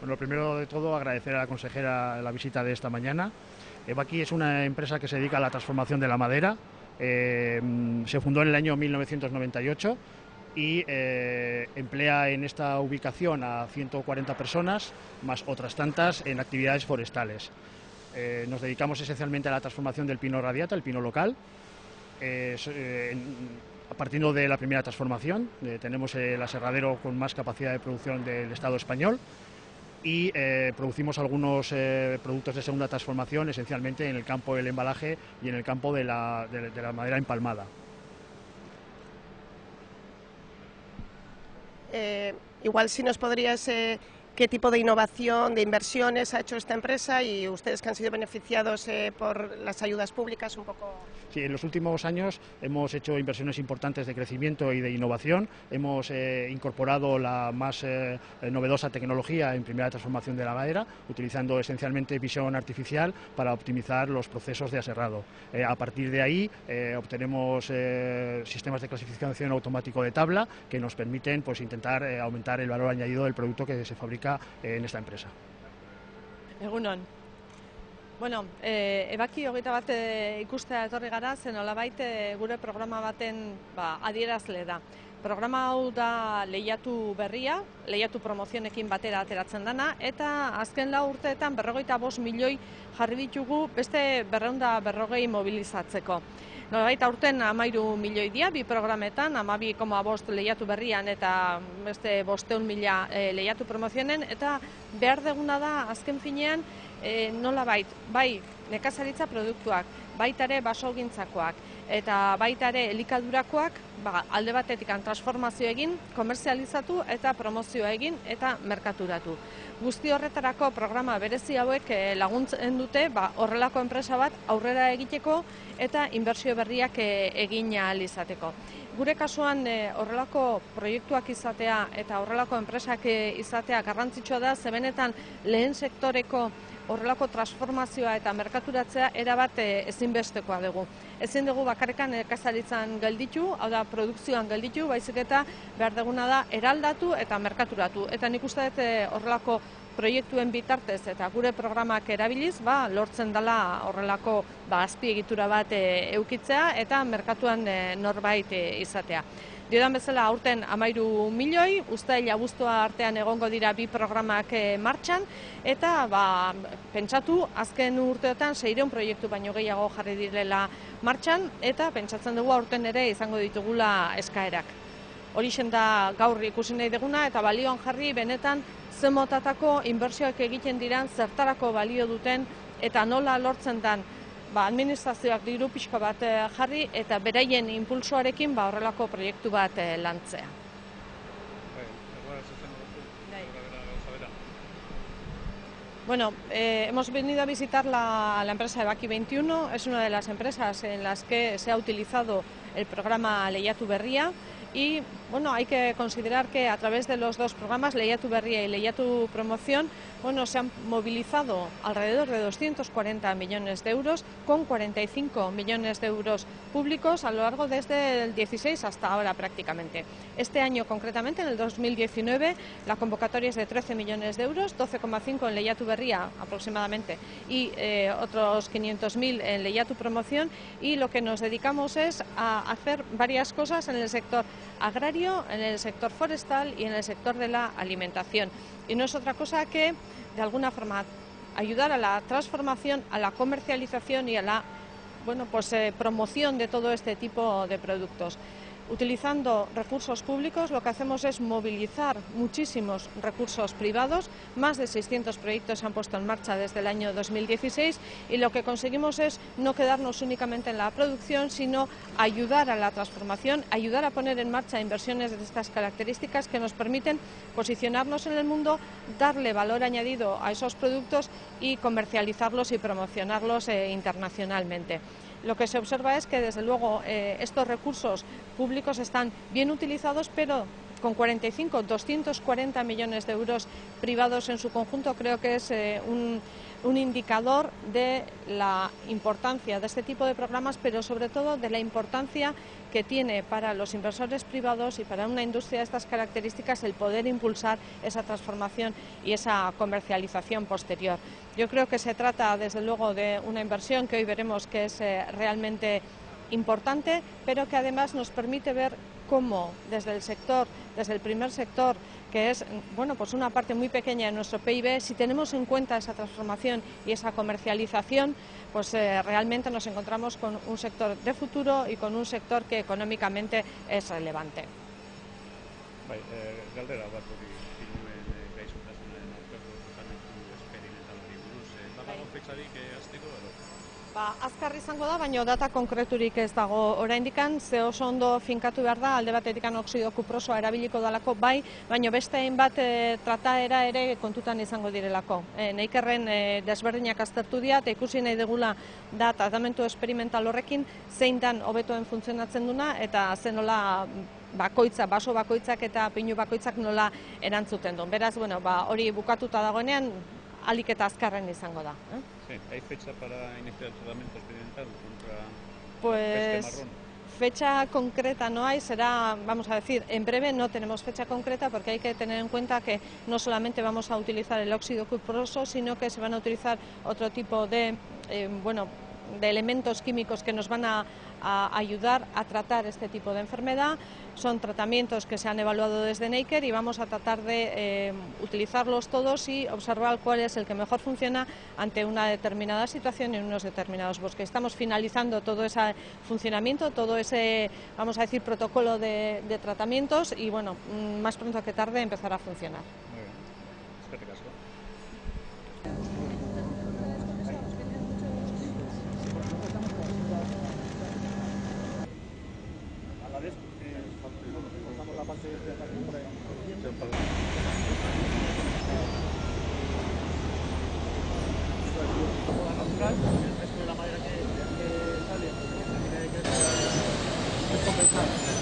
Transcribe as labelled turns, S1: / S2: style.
S1: Bueno, lo primero de todo, agradecer a la consejera la visita de esta mañana. Ebaki es una empresa que se dedica a la transformación de la madera. Se fundó en el año 1998 y emplea en esta ubicación a 140 personas, más otras tantas en actividades forestales. Nos dedicamos esencialmente a la transformación del pino radiata, el pino local. Partiendo de la primera transformación, tenemos el aserradero con más capacidad de producción del Estado español y producimos algunos productos de segunda transformación, esencialmente en el campo del embalaje y en el campo de la madera empalmada.
S2: Igual si nos podrías, qué tipo de innovación, de inversiones ha hecho esta empresa y ustedes que han sido beneficiados por las ayudas públicas, un poco.
S1: Sí, en los últimos años hemos hecho inversiones importantes de crecimiento y de innovación. Hemos incorporado la más novedosa tecnología en primera transformación de la madera, utilizando esencialmente visión artificial para optimizar los procesos de aserrado. A partir de ahí obtenemos sistemas de clasificación automático de tabla que nos permiten pues, intentar aumentar el valor añadido del producto que se fabrica en esta empresa.
S3: Egunon. Bueno, Ebaki 21 ikustea etorri gara, zen nolabait gure programa baten adierazle da. Programa hau da lehiatu berria, lehiatu promozionekin batera ateratzen dana, eta azken 4 urteetan 45 milioi jarri ditugu beste 240 mobilizatzeko. Nolabait aurten 13 milioi dira, bi programetan, 12,5 lehiatu berrian eta beste 500.000 lehiatu promozionen, eta behar deguna da azken finean nolabait, bai nekazaritza produktuak, baita ere basogintzakoak, eta baita ere elikadurakoak alde batetik transformazio egin, komerzializatu eta promozioa egin eta merkaturatu. Guzti horretarako programa berezi hauek laguntzen dute horrelako enpresa bat aurrera egiteko eta inbertsio berriak egin ahal izateko. Gure kasuan horrelako proiektuak izatea eta horrelako enpresak izatea garrantzitsua da, ze benetan lehen sektoreko horrelako transformazioa eta merkaturatzea erabat ezinbestekoa dugu. Ezin dugu bakarrekan nekazaritzan gelditu, hau da produkzioan gelditu, baizik eta behar duguna da eraldatu eta merkaturatu. Eta nik uste dut horrelako proiektuen bitartez eta gure programak erabiliz, lortzen dela horrelako azpiegitura bat eukitzea eta merkatuan norbait izatea. Diodan bezala aurten 13 milioi, uztaila abuztua artean egongo dira bi programak martxan, eta pentsatu azken urteotan 600 proiektu baino gehiago jarri direla martxan, eta pentsatzen dugu aurten ere izango ditugula eskaerak. Horixen da gaur ikusi nahi duguna eta balioan jarri benetan zen motatako inbertsioak egiten diran zertarako balio duten eta nola lortzen den administrazioak diru pixka bat jarri eta beraien impulsoarekin horrelako proiektu bat lantzea. Bueno, hemos venido a visitar la empresa Ebaki 21, es una de las empresas en las que se ha utilizado el programa Lehiatu Berria y bueno, hay que considerar que a través de los dos programas, Lehiatu Berria y Lehiatu Promoción, bueno, se han movilizado alrededor de 240 millones de euros con 45 millones de euros públicos a lo largo desde el 16 hasta ahora prácticamente. Este año concretamente, en el 2019, la convocatoria es de 13 millones de euros, 12,5 en Lehiatu Berria aproximadamente y otros 500.000 en Lehiatu Promoción, y lo que nos dedicamos es a hacer varias cosas en el sector agrario, en el sector forestal y en el sector de la alimentación. Y no es otra cosa que, de alguna forma, ayudar a la transformación, a la comercialización y a la promoción de todo este tipo de productos. Utilizando recursos públicos, lo que hacemos es movilizar muchísimos recursos privados, más de 600 proyectos se han puesto en marcha desde el año 2016 y lo que conseguimos es no quedarnos únicamente en la producción, sino ayudar a la transformación, ayudar a poner en marcha inversiones de estas características que nos permiten posicionarnos en el mundo, darle valor añadido a esos productos y comercializarlos y promocionarlos internacionalmente. Lo que se observa es que, desde luego, estos recursos públicos están bien utilizados, pero con 240 millones de euros privados en su conjunto, creo que es un indicador de la importancia de este tipo de programas, pero sobre todo de la importancia que tiene para los inversores privados y para una industria de estas características el poder impulsar esa transformación y esa comercialización posterior. Yo creo que se trata, desde luego, de una inversión que hoy veremos que es realmente importante, pero que además nos permite ver cómo desde el sector, desde el primer sector, que es bueno, pues una parte muy pequeña de nuestro PIB, si tenemos en cuenta esa transformación y esa comercialización, pues realmente nos encontramos con un sector de futuro y con un sector que económicamente es relevante.
S4: Galdera bat hori pinuen gaixotasunaren aurkako tratamendu esperimentalari buruz. Badago fetxarik hasteko edo?
S3: Azkar izango da, baina data konkreturik ez dago oraindikan, ze oso ondo finkatu behar da, alde batetik oxido kuprosoa erabiliko dalako bai, baina beste hainbat trataera ere kontutan izango direlako. Neikerren desberdinak aztertu dira, eta ikusi nahi degula da tratamendu esperimental horrekin zein dan hobetoen funtzionatzen duna, eta zen nola bakoitza, baso bakoitzak eta pinu bakoitzak nola erantzuten duen. Beraz, bueno, hori bukatuta dagoenean, ahalik eta azkarren izango da.
S4: Sí, ¿hay fecha para iniciar el tratamiento experimental contra
S3: pues,
S4: peste marrón?
S3: Fecha concreta no hay, será, vamos a decir, en breve no tenemos fecha concreta porque hay que tener en cuenta que no solamente vamos a utilizar el óxido cuproso, sino que se van a utilizar otro tipo de, de elementos químicos que nos van a ayudar a tratar este tipo de enfermedad. Son tratamientos que se han evaluado desde Neiker y vamos a tratar de utilizarlos todos y observar cuál es el que mejor funciona ante una determinada situación en unos determinados bosques. Estamos finalizando todo ese funcionamiento, todo ese, vamos a decir, protocolo de tratamientos y bueno, más pronto que tarde empezará a funcionar.
S4: Muy bien. Eskerrik asko.
S1: La parte de por ahí. Natural, el resto de la madera que sale, pues tiene que ser compensado.